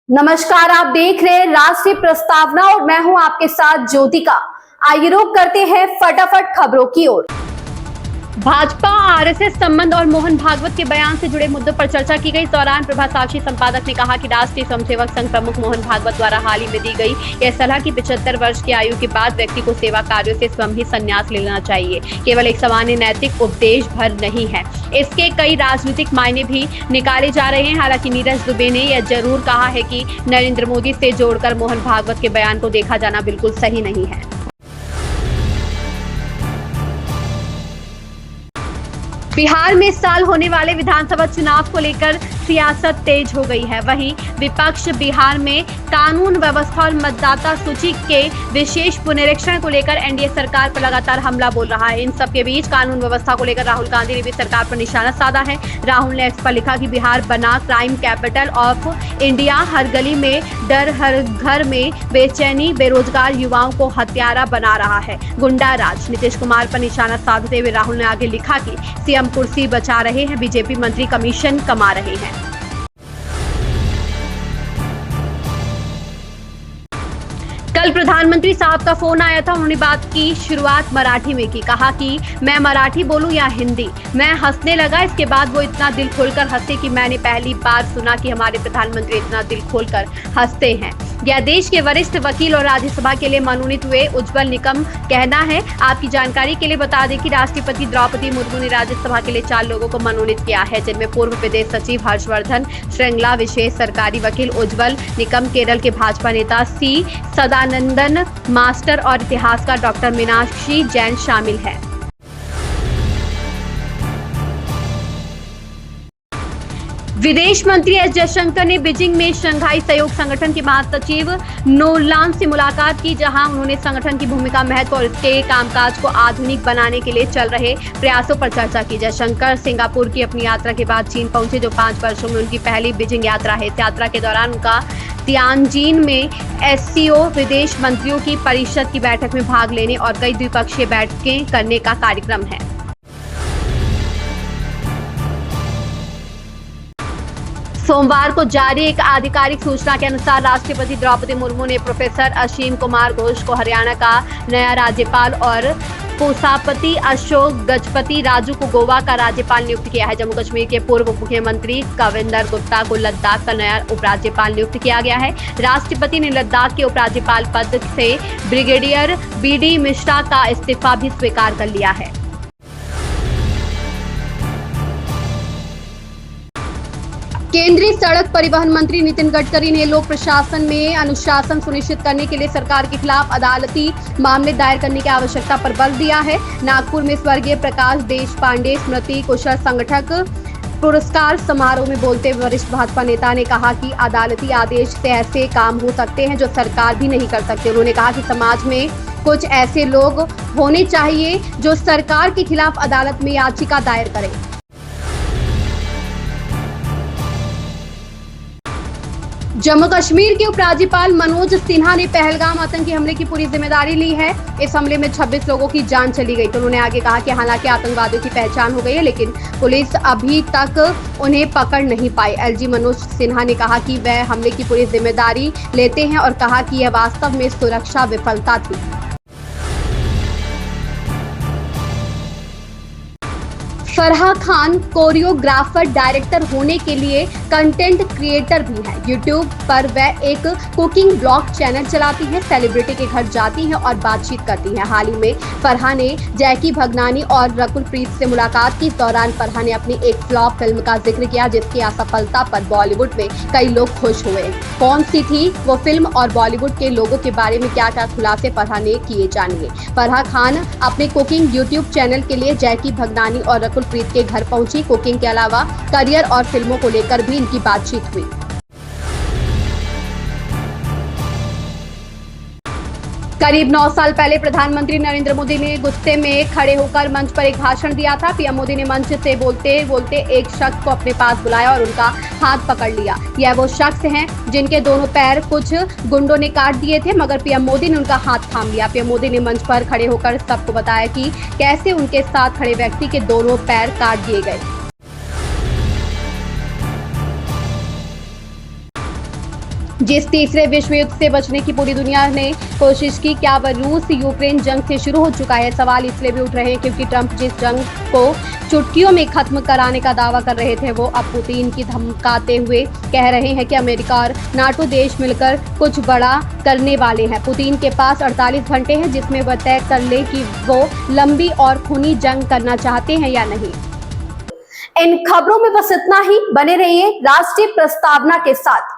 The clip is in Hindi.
नमस्कार, आप देख रहे हैं राष्ट्रीय प्रस्तावना और मैं हूं आपके साथ ज्योतिका। आइए रुक करते हैं फटाफट खबरों की ओर। भाजपा आरएसएस संबंध और मोहन भागवत के बयान से जुड़े मुद्दों पर चर्चा की गई। इस दौरान प्रभात साक्षी संपादक ने कहा कि राष्ट्रीय स्वयंसेवक संघ प्रमुख मोहन भागवत द्वारा हाल ही में दी गई यह सलाह कि 75 वर्ष की आयु के बाद व्यक्ति को सेवा कार्यों से स्वयं ही संन्यास लेना चाहिए, केवल एक सामान्य नैतिक उपदेश भर नहीं है, इसके कई राजनीतिक मायने भी निकाले जा रहे हैं। हालांकि नीरज दुबे ने यह जरूर कहा है कि नरेंद्र मोदी से जोड़कर मोहन भागवत के बयान को देखा जाना बिल्कुल सही नहीं है। बिहार में इस साल होने वाले विधानसभा चुनाव को लेकर सियासत तेज हो गई है। वहीं विपक्ष बिहार में कानून व्यवस्था और मतदाता सूची के विशेष पुनरीक्षण को लेकर एनडीए सरकार पर लगातार हमला बोल रहा है। इन सबके बीच कानून व्यवस्था को लेकर राहुल गांधी ने भी सरकार पर निशाना साधा है। राहुल ने एक्स पर लिखा कि बिहार बना क्राइम कैपिटल ऑफ इंडिया, हर गली में डर, हर घर में बेचैनी, बेरोजगार युवाओं को हत्यारा बना रहा है गुंडा राज। नीतीश कुमार पर निशाना साधते हुए राहुल ने आगे लिखा कि सीएम कुर्सी बचा रहे हैं, बीजेपी मंत्री कमीशन कमा रहे हैं। कल प्रधानमंत्री साहब का फोन आया था। उन्होंने बात की शुरुआत मराठी में की। कहा कि मैं मराठी बोलूं या हिंदी। मैं हंसने लगा। इसके बाद वो इतना दिल खोलकर हंसे कि मैंने पहली बार सुना कि हमारे प्रधानमंत्री इतना दिल खोलकर हंसते हैं। यह देश के वरिष्ठ वकील और राज्यसभा के लिए मनोनीत हुए उज्जवल निकम कहना है। आपकी जानकारी के लिए बता दें कि राष्ट्रपति द्रौपदी मुर्मू ने राज्यसभा के लिए 4 लोगों को मनोनीत किया है, जिनमें पूर्व विदेश सचिव हर्षवर्धन श्रृंगला, विशेष सरकारी वकील उज्जवल निकम, केरल के भाजपा नेता सी सदानंदन मास्टर और इतिहासकार डॉक्टर मीनाक्षी जैन शामिल है। विदेश मंत्री एस जयशंकर ने बीजिंग में शंघाई सहयोग संगठन के महासचिव नो लान से मुलाकात की, जहां उन्होंने संगठन की भूमिका, महत्व और इसके कामकाज को आधुनिक बनाने के लिए चल रहे प्रयासों पर चर्चा की। जयशंकर सिंगापुर की अपनी यात्रा के बाद चीन पहुंचे, जो 5 वर्षों में उनकी पहली बीजिंग यात्रा है। इस यात्रा के दौरान उनका तियानजिन में एससीओ विदेश मंत्रियों की परिषद की बैठक में भाग लेने और कई द्विपक्षीय बैठकें करने का कार्यक्रम है। सोमवार को जारी एक आधिकारिक सूचना के अनुसार राष्ट्रपति द्रौपदी मुर्मू ने प्रोफेसर असीम कुमार घोष को हरियाणा का नया राज्यपाल और कोषापति अशोक गजपति राजू को गोवा का राज्यपाल नियुक्त किया है। जम्मू कश्मीर के पूर्व मुख्यमंत्री कविंदर गुप्ता को लद्दाख का नया उपराज्यपाल नियुक्त किया गया है। राष्ट्रपति ने लद्दाख के उपराज्यपाल पद से ब्रिगेडियर बीडी मिश्रा का इस्तीफा भी स्वीकार कर लिया है। केंद्रीय सड़क परिवहन मंत्री नितिन गडकरी ने लोक प्रशासन में अनुशासन सुनिश्चित करने के लिए सरकार के खिलाफ अदालती मामले दायर करने की आवश्यकता पर बल दिया है। नागपुर में स्वर्गीय प्रकाश देशपांडे स्मृति कुशल संगठक पुरस्कार समारोह में बोलते हुए वरिष्ठ भाजपा नेता ने कहा कि अदालती आदेश से ऐसे काम हो सकते हैं जो सरकार भी नहीं कर सकती। उन्होंने कहा कि समाज में कुछ ऐसे लोग होने चाहिए जो सरकार के खिलाफ अदालत में याचिका दायर करें। जम्मू कश्मीर के उपराज्यपाल मनोज सिन्हा ने पहलगाम आतंकी हमले की पूरी जिम्मेदारी ली है। इस हमले में 26 लोगों की जान चली गई। तो उन्होंने आगे कहा कि हालांकि आतंकवादियों की पहचान हो गई है, लेकिन पुलिस अभी तक उन्हें पकड़ नहीं पाई। एलजी मनोज सिन्हा ने कहा कि वह हमले की पूरी जिम्मेदारी लेते हैं और कहा कि यह वास्तव में सुरक्षा विफलता थी। फराह खान कोरियोग्राफर, डायरेक्टर होने के लिए कंटेंट क्रिएटर भी है। यूट्यूब पर वह एक कुकिंग ब्लॉग चैनल चलाती है, सेलिब्रिटी के घर जाती है और बातचीत करती है। हाल ही में फराह ने जैकी भगनानी और रकुल प्रीत से मुलाकात की। इस दौरान फराह ने अपनी एक फ्लॉप फिल्म का जिक्र किया, जिसकी असफलता पर बॉलीवुड में कई लोग खुश हुए। कौन सी थी वो फिल्म और बॉलीवुड के लोगों के बारे में क्या क्या खुलासे फराह ने किए, जानिए। फराह खान अपने कुकिंग यूट्यूब चैनल के लिए जैकी भगनानी और रकुल प्रीत के घर पहुंची। कुकिंग के अलावा करियर और फिल्मों को लेकर भी इनकी बातचीत हुई। करीब 9 साल पहले प्रधानमंत्री नरेंद्र मोदी ने गुस्से में खड़े होकर मंच पर एक भाषण दिया था। पीएम मोदी ने मंच से बोलते बोलते एक शख्स को अपने पास बुलाया और उनका हाथ पकड़ लिया। यह वो शख्स हैं जिनके दोनों पैर कुछ गुंडों ने काट दिए थे, मगर पीएम मोदी ने उनका हाथ थाम लिया। पीएम मोदी ने मंच पर खड़े होकर सबको बताया कि कैसे उनके साथ खड़े व्यक्ति के दोनों पैर काट दिए गए। जिस तीसरे विश्व युद्ध से बचने की पूरी दुनिया ने कोशिश की, क्या वह रूस यूक्रेन जंग से शुरू हो चुका है? सवाल इसलिए भी उठ रहे हैं क्योंकि ट्रंप जिस जंग को चुटकियों में खत्म कराने का दावा कर रहे थे, वो अब पुतिन की धमकाते हुए कह रहे हैं कि अमेरिका और नाटो देश मिलकर कुछ बड़ा करने वाले हैं। पुतिन के पास 48 घंटे हैं जिसमें वह तय कर ले कि वो लंबी और खूनी जंग करना चाहते हैं या नहीं। इन खबरों में बस इतना ही। बने रहिए राष्ट्रीय प्रस्तावना के साथ।